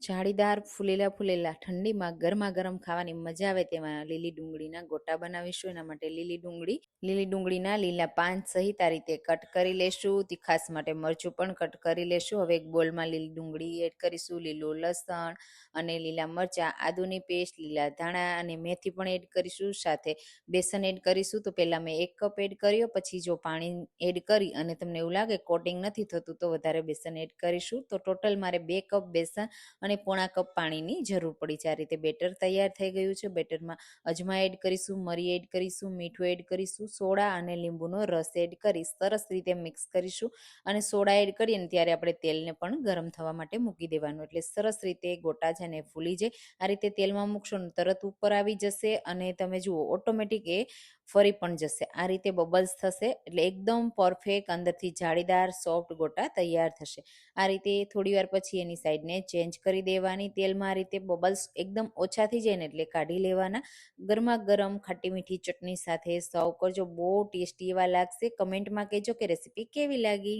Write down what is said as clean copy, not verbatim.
જાળીદાર ફૂલેલા ફૂલેલા ઠંડીમાં ગરમા ગરમ ખાવાની મજા આવે તેમાં લીલી ડુંગળીના ગોટા બનાવીશું. એના માટે લીલી ડુંગળીના લીલા પાન સહિત આ રીતે કટ કરી લેશું. તીખાસ માટે મરચું પણ કટ કરી લેશું. હવે એક બોલમાં લીલી ડુંગળી એડ કરીશું, લીલું લસણ અને લીલા મરચાં, આદુની પેસ્ટ, લીલા ધાણા અને મેથી પણ એડ કરીશું. સાથે બેસન એડ કરીશું. તો પહેલા મેં 1 કપ એડ કર્યો, પછી જો પાણી એડ કરી અને તમને એવું લાગે કોટિંગ નથી થતું તો વધારે બેસન એડ કરીશું. તો ટોટલ મારે 2 કપ બેસન અને પોણા કપ પાણીની જરૂર પડી છે. આ રીતે બેટર તૈયાર થઈ ગયું છે. બેટરમાં અજમા એડ કરીશું, મરી એડ કરીશું, મીઠું એડ કરીશું, સોડા અને લીંબુનો રસ એડ કરી સરસ રીતે મિક્સ કરીશું. અને સોડા એડ કરીએ ને ત્યારે આપણે તેલને પણ ગરમ થવા માટે મૂકી દેવાનું, એટલે સરસ રીતે ગોટા છે ને ફૂલી જાય. આ રીતે તેલમાં મૂકશો ને તરત ઉપર આવી જશે અને તમે જુઓ ઓટોમેટિક એ ફરી પણ જશે. આ રીતે બબલ્સ થશે એટલે એકદમ પરફેક્ટ અંદરથી જાળીદાર સોફ્ટ ગોટા તૈયાર થશે. આ રીતે થોડી વાર પછી એની સાઈડને ચેન્જ કરી દેવાની. તેલમાં આ રીતે બબલ્સ એકદમ ઓછા થઈ જાય ને એટલે કાઢી લેવાના. ગરમા ગરમ ખાટી મીઠી ચટણી સાથે સર્વ કરજો. બહુ ટેસ્ટી એવા લાગશે. કમેન્ટમાં કહેજો કે રેસીપી કેવી લાગી.